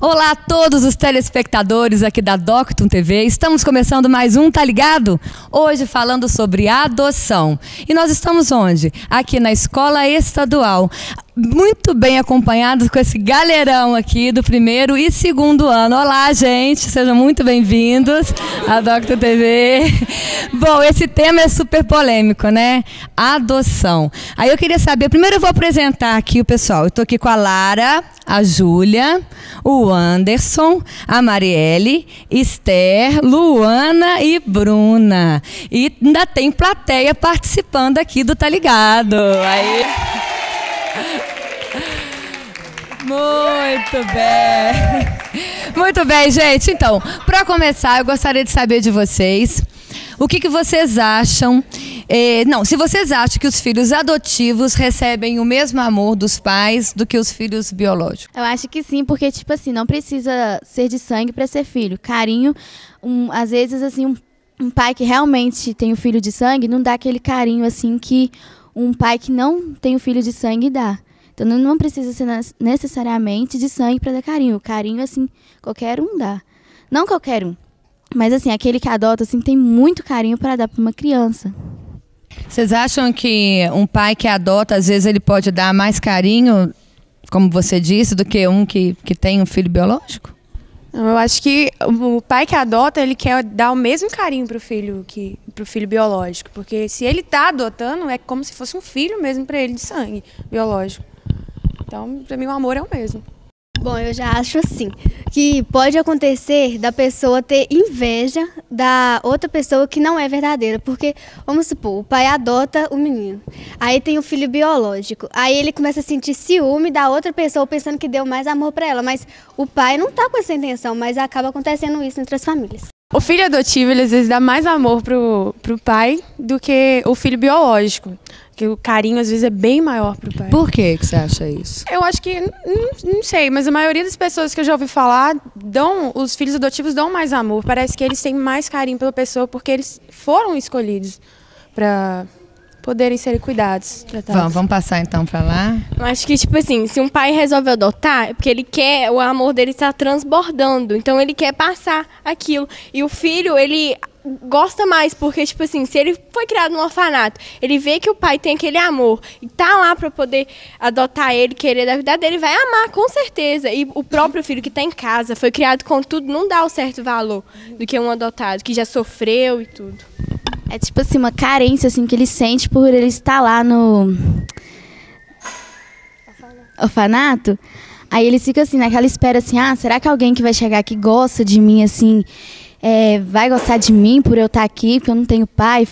Olá a todos os telespectadores aqui da Doctum TV. Estamos começando mais um Tá Ligado? Hoje falando sobre adoção. E nós estamos onde? Aqui na Escola Estadual. Muito bem acompanhados com esse galerão aqui do primeiro e segundo ano. Olá, gente, sejam muito bem-vindos à Doctum TV. Bom, esse tema é super polêmico, né? Adoção. Aí eu queria saber, primeiro eu vou apresentar aqui o pessoal. Eu estou aqui com a Lara, a Júlia, o Anderson, a Marielle, Esther, Luana e Bruna. E ainda tem plateia participando aqui do Tá Ligado. Aí... Muito bem. Muito bem, gente. Então, para começar, eu gostaria de saber de vocês o que vocês acham. Se vocês acham que os filhos adotivos recebem o mesmo amor dos pais do que os filhos biológicos. Eu acho que sim, porque, tipo assim, não precisa ser de sangue para ser filho. Carinho, às vezes, assim, um pai que realmente tem o filho de sangue não dá aquele carinho, assim, que um pai que não tem o filho de sangue dá. Então não precisa ser necessariamente de sangue para dar carinho. O carinho, assim, qualquer um dá. Não qualquer um, mas assim, aquele que adota, assim, tem muito carinho para dar para uma criança. Vocês acham que um pai que adota, às vezes ele pode dar mais carinho, como você disse, do que um que tem um filho biológico? Eu acho que o pai que adota, ele quer dar o mesmo carinho pro filho biológico, porque se ele tá adotando, é como se fosse um filho mesmo para ele de sangue biológico. Então, para mim, o amor é o mesmo. Bom, eu já acho assim, que pode acontecer da pessoa ter inveja da outra pessoa que não é verdadeira, porque, vamos supor, o pai adota o menino, aí tem o filho biológico, aí ele começa a sentir ciúme da outra pessoa pensando que deu mais amor para ela, mas o pai não tá com essa intenção, mas acaba acontecendo isso entre as famílias. O filho adotivo, ele às vezes dá mais amor pro pai do que o filho biológico. Que o carinho, às vezes, é bem maior pro pai. Por que você acha isso? Eu acho que, não sei, mas a maioria das pessoas que eu já ouvi falar, os filhos adotivos dão mais amor. Parece que eles têm mais carinho pela pessoa porque eles foram escolhidos para poderem ser cuidados. Vamos passar então para lá? Eu acho que, tipo assim, se um pai resolve adotar, é porque ele quer, o amor dele está transbordando. Então ele quer passar aquilo. E o filho, ele gosta mais, porque, tipo assim, se ele foi criado num orfanato, ele vê que o pai tem aquele amor e tá lá pra poder adotar ele, querer da vida dele, vai amar, com certeza. E o próprio filho que tá em casa, foi criado com tudo, não dá o certo valor do que um adotado, que já sofreu e tudo. É tipo assim, uma carência, assim, que ele sente por ele estar lá no orfanato. Aí ele fica assim, naquela espera assim, será que alguém que vai chegar aqui gosta de mim, assim, vai gostar de mim por eu estar aqui, porque eu não tenho pai?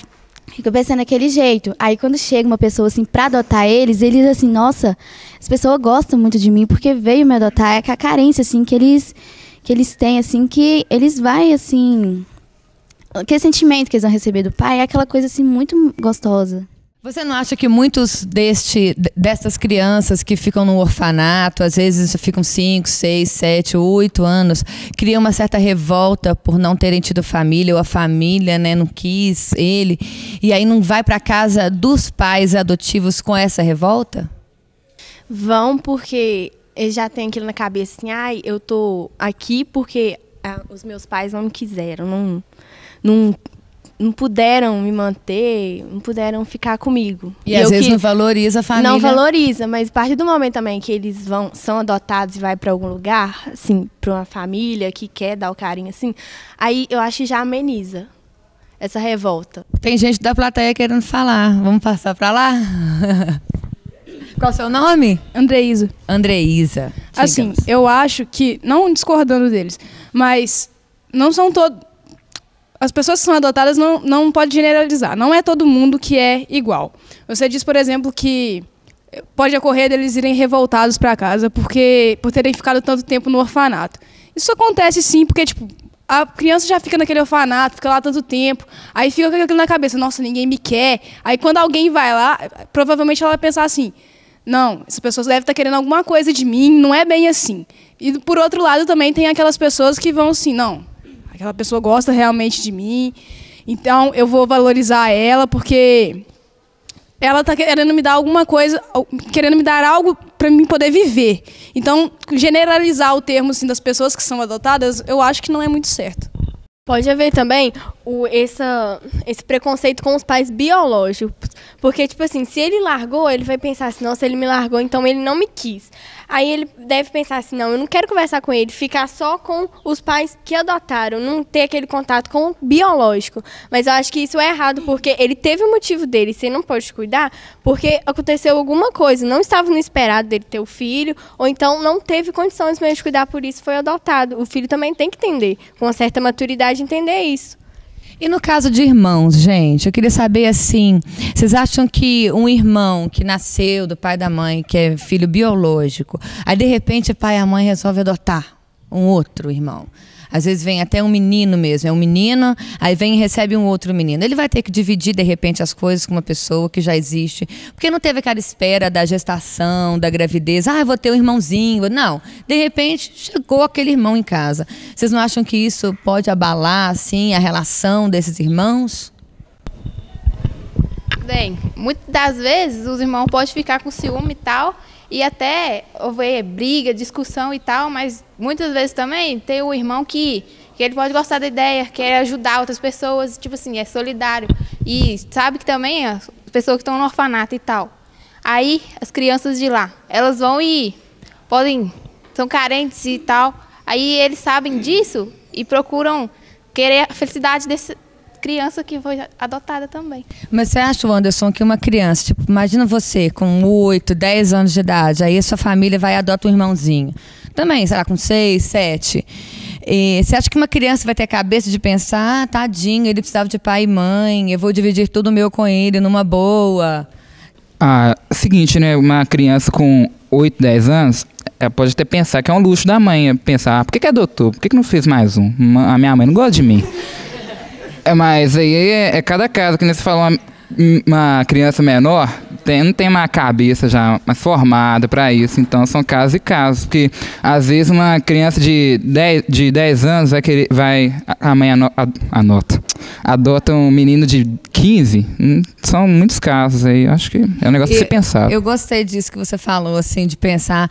Fica pensando daquele jeito. Aí quando chega uma pessoa assim pra adotar eles assim, nossa, essa pessoa gosta muito de mim porque veio me adotar. É a carência assim que eles têm, assim, que eles vai assim, aquele sentimento que eles vão receber do pai é aquela coisa assim muito gostosa. Você não acha que muitos dessas crianças que ficam no orfanato, às vezes ficam 5, 6, 7, 8 anos, criam uma certa revolta por não terem tido família, ou a família, né, não quis ele, e aí não vai para casa dos pais adotivos com essa revolta? Vão porque eles já têm aquilo na cabeça assim, eu tô aqui porque os meus pais não me quiseram, não puderam me manter, não puderam ficar comigo. E às vezes não valoriza a família. Não valoriza, mas a partir do momento também que eles são adotados e vai para algum lugar, assim, para uma família que quer dar o carinho, assim, aí eu acho que já ameniza essa revolta. Tem gente da plateia querendo falar. Vamos passar para lá? Qual o seu nome? Andreísa. Andreísa. Assim, eu acho que, não discordando deles, mas não são todos... As pessoas que são adotadas não pode generalizar. Não é todo mundo que é igual. Você diz, por exemplo, que pode ocorrer deles irem revoltados para casa por terem ficado tanto tempo no orfanato. Isso acontece sim, porque tipo, a criança já fica naquele orfanato, fica lá tanto tempo, aí fica com aquilo na cabeça, nossa, ninguém me quer. Aí quando alguém vai lá, provavelmente ela vai pensar assim, não, essa pessoa deve estar querendo alguma coisa de mim, não é bem assim. E por outro lado também tem aquelas pessoas que vão assim, não, aquela pessoa gosta realmente de mim, então eu vou valorizar ela porque ela tá querendo me dar alguma coisa, querendo me dar algo para mim poder viver. Então, generalizar o termo assim, das pessoas que são adotadas, eu acho que não é muito certo. Pode haver também esse preconceito com os pais biológicos. Porque, tipo assim, se ele largou, ele vai pensar assim, nossa, ele me largou, então ele não me quis. Aí ele deve pensar assim, não, eu não quero conversar com ele, ficar só com os pais que adotaram, não ter aquele contato com o biológico. Mas eu acho que isso é errado, porque ele teve o motivo dele, você não pode cuidar, porque aconteceu alguma coisa, não estava no esperado dele ter o filho, ou então não teve condições mesmo de cuidar, por isso foi adotado. O filho também tem que entender, com uma certa maturidade, entender isso. E no caso de irmãos, gente, eu queria saber assim, vocês acham que um irmão que nasceu do pai e da mãe, que é filho biológico, aí de repente o pai e a mãe resolvem adotar um outro irmão? Às vezes vem até um menino mesmo, é um menino, aí vem e recebe um outro menino. Ele vai ter que dividir, de repente, as coisas com uma pessoa que já existe. Porque não teve aquela espera da gestação, da gravidez. Ah, eu vou ter um irmãozinho. Não. De repente, chegou aquele irmão em casa. Vocês não acham que isso pode abalar, assim, a relação desses irmãos? Bem, muitas das vezes os irmãos podem ficar com ciúme e tal, e até houver briga, discussão e tal, mas muitas vezes também tem o irmão que ele pode gostar da ideia, quer ajudar outras pessoas, tipo assim, é solidário. E sabe que também as pessoas que estão no orfanato e tal. Aí as crianças de lá, elas vão e são carentes e tal. Aí eles sabem disso e procuram querer a felicidade desse criança que foi adotada também. Mas você acha, Anderson, que uma criança, tipo, imagina você com 8, 10 anos de idade, aí a sua família vai e adota um irmãozinho. Também, sei lá, com 6, 7. E você acha que uma criança vai ter a cabeça de pensar, tadinho, ele precisava de pai e mãe, eu vou dividir tudo meu com ele numa boa? Seguinte, né? Uma criança com 8, 10 anos, ela pode até pensar que é um luxo da mãe, pensar, por que adotou? Por que não fez mais um? A minha mãe não gosta de mim. Mas aí é cada caso, que nem você falou, uma criança menor não tem uma cabeça já mais formada para isso, então são casos e casos, porque às vezes uma criança de 10 anos a mãe adota um menino de 15, são muitos casos aí, acho que é um negócio de ser pensado. Eu gostei disso que você falou, assim, de pensar,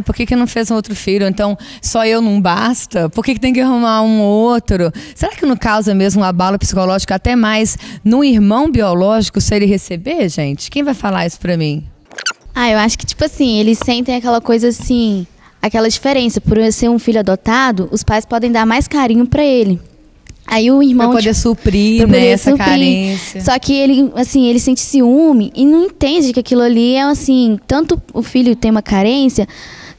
por que não fez um outro filho? Então, só eu não basta? Por que tem que arrumar um outro? Será que não causa mesmo um abalo psicológico até mais no irmão biológico se ele receber, gente? Quem vai falar isso pra mim? Eu acho que, tipo assim, eles sentem aquela coisa assim, aquela diferença. Por ser um filho adotado, os pais podem dar mais carinho pra ele. Aí o irmão... Pra poder suprir, né, essa carência. Só que ele, assim, ele sente ciúme e não entende que aquilo ali é, assim, tanto o filho tem uma carência,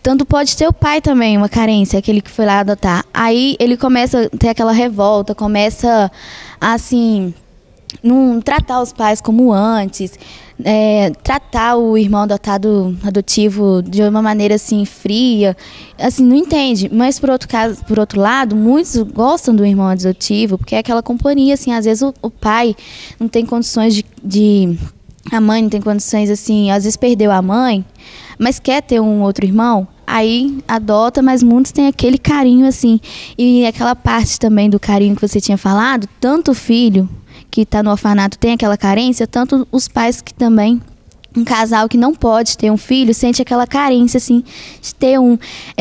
tanto pode ter o pai também uma carência, aquele que foi lá adotar. Aí ele começa a ter aquela revolta, começa a, assim, não tratar os pais como antes, tratar o irmão adotivo de uma maneira assim fria, assim, não entende. Mas por outro lado, muitos gostam do irmão adotivo, porque é aquela companhia, assim, às vezes o pai não tem condições a mãe não tem condições, assim, às vezes perdeu a mãe, mas quer ter um outro irmão, aí adota, mas muitos têm aquele carinho, assim. E aquela parte também do carinho que você tinha falado, tanto o filho que está no orfanato tem aquela carência, tanto os pais que também, um casal que não pode ter um filho, sente aquela carência, assim, de ter um.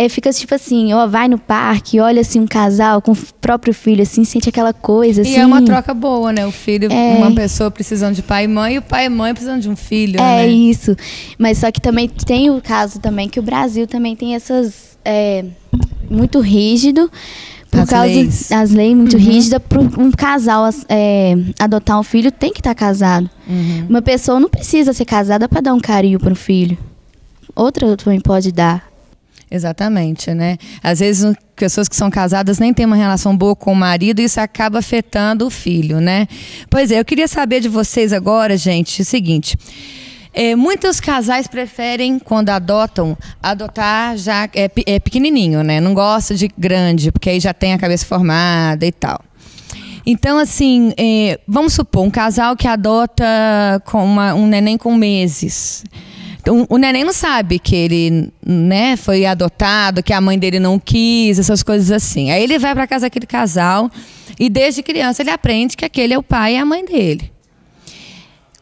Fica tipo assim, vai no parque, olha assim um casal com o próprio filho, assim, sente aquela coisa, assim. E é uma troca boa, né? O filho, uma pessoa precisando de pai e mãe, e o pai e mãe precisando de um filho, né? É isso. Mas só que também tem o caso também que o Brasil também tem essas... muito rígido, por causa das leis muito rígidas, para um casal adotar um filho tem que estar casado. Uma pessoa não precisa ser casada para dar um carinho para o filho. Outra também pode dar. Exatamente, né? Às vezes pessoas que são casadas nem têm uma relação boa com o marido e isso acaba afetando o filho, né? Pois é, eu queria saber de vocês agora, gente, o seguinte... muitos casais preferem, quando adotar já pequenininho, né? Não gosta de grande, porque aí já tem a cabeça formada e tal. Então, assim, vamos supor, um casal que adota um neném com meses. Então, o neném não sabe que ele, né, foi adotado, que a mãe dele não quis, essas coisas assim. Aí ele vai para casa daquele casal e desde criança ele aprende que aquele é o pai e a mãe dele.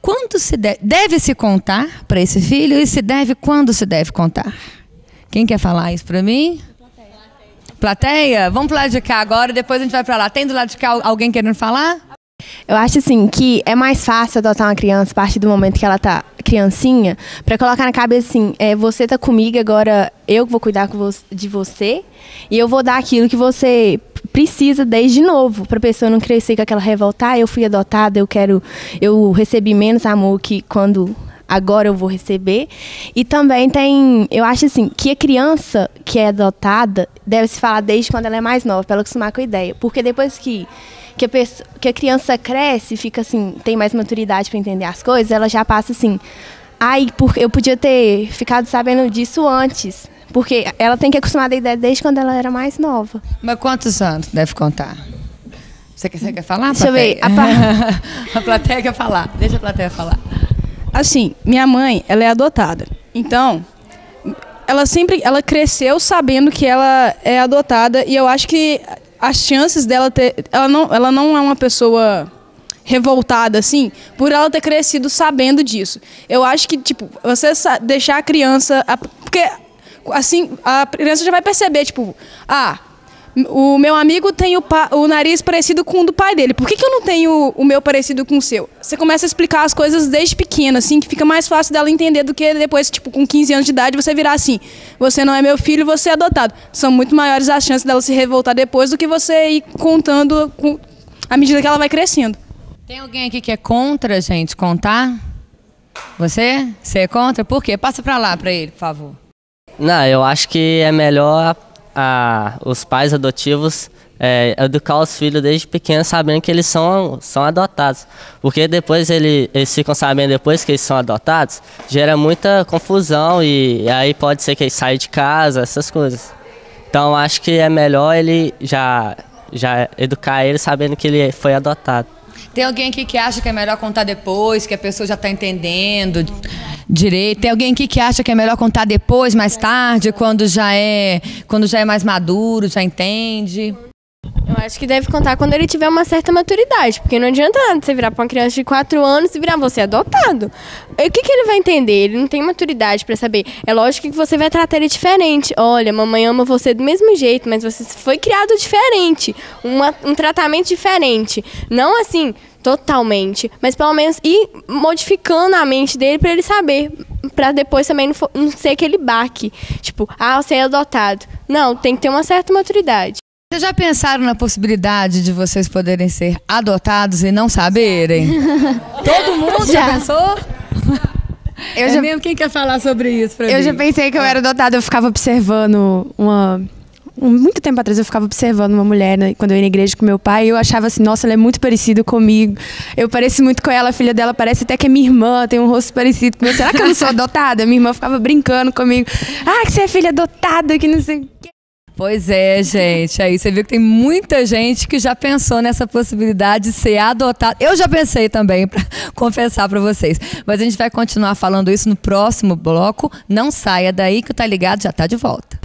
Quando deve se contar para esse filho e se deve, quando se deve contar? Quem quer falar isso para mim? Plateia? Vamos pro lado de cá agora e depois a gente vai para lá. Tem do lado de cá alguém querendo falar? Eu acho assim que é mais fácil adotar uma criança a partir do momento que ela tá criancinha, para colocar na cabeça assim, você tá comigo, agora eu vou cuidar de você e eu vou dar aquilo que você precisa desde novo, para a pessoa não crescer com aquela revolta, eu fui adotada, eu recebi menos amor que quando agora eu vou receber. E também eu acho assim, que a criança que é adotada deve se falar desde quando ela é mais nova, para ela acostumar com a ideia, porque depois que a criança cresce, fica assim, tem mais maturidade para entender as coisas, ela já passa assim, eu podia ter ficado sabendo disso antes, porque ela tem que acostumar a ideia desde quando ela era mais nova. Mas quantos anos deve contar? Você quer falar? Deixa eu ver. A plateia quer falar, deixa a plateia falar. Assim, minha mãe, ela é adotada, então ela cresceu sabendo que ela é adotada e eu acho que as chances dela ela não é uma pessoa revoltada, assim, por ela ter crescido sabendo disso. Eu acho que, tipo, você deixar a criança... Porque, assim, a criança já vai perceber, tipo, o meu amigo tem o nariz parecido com o do pai dele. Por que eu não tenho o meu parecido com o seu? Você começa a explicar as coisas desde pequena, assim, que fica mais fácil dela entender do que depois, tipo, com 15 anos de idade, você virar assim, você não é meu filho, você é adotado. São muito maiores as chances dela se revoltar depois do que você ir contando à medida que ela vai crescendo. Tem alguém aqui que é contra, gente, contar? Você? Você é contra? Por quê? Passa pra lá, pra ele, por favor. Não, eu acho que é melhor os pais adotivos educar os filhos desde pequenos sabendo que eles são adotados. Porque depois eles ficam sabendo depois que eles são adotados, gera muita confusão e aí pode ser que eles saiam de casa, essas coisas. Então acho que é melhor ele já educar ele sabendo que ele foi adotado. Tem alguém aqui que acha que é melhor contar depois, que a pessoa já está entendendo direito? Tem alguém aqui que acha que é melhor contar depois, mais tarde, quando já é mais maduro, já entende? Eu acho que deve contar quando ele tiver uma certa maturidade, porque não adianta nada você virar para uma criança de 4 anos e virar você adotado. O que ele vai entender? Ele não tem maturidade para saber. É lógico que você vai tratar ele diferente. Olha, mamãe ama você do mesmo jeito, mas você foi criado diferente. Um tratamento diferente. Não assim, totalmente, mas pelo menos ir modificando a mente dele para ele saber, para depois também não ser aquele baque. Tipo, você é adotado. Não, tem que ter uma certa maturidade. Vocês já pensaram na possibilidade de vocês poderem ser adotados e não saberem? Todo mundo já pensou? Mesmo? Quem quer falar sobre isso pra mim? Eu já pensei que eu era adotada, eu ficava observando muito tempo atrás eu ficava observando uma mulher, né, quando eu ia na igreja com meu pai, e eu achava assim, nossa, ela é muito parecida comigo. Eu pareço muito com ela, a filha dela parece até que é minha irmã, tem um rosto parecido com o meu. Será que eu não sou adotada? Minha irmã ficava brincando comigo. Que você é filha adotada, que não sei o quê. Pois é, gente. Aí você viu que tem muita gente que já pensou nessa possibilidade de ser adotada. Eu já pensei também, para confessar para vocês. Mas a gente vai continuar falando isso no próximo bloco. Não saia daí que o Tá Ligado já tá de volta.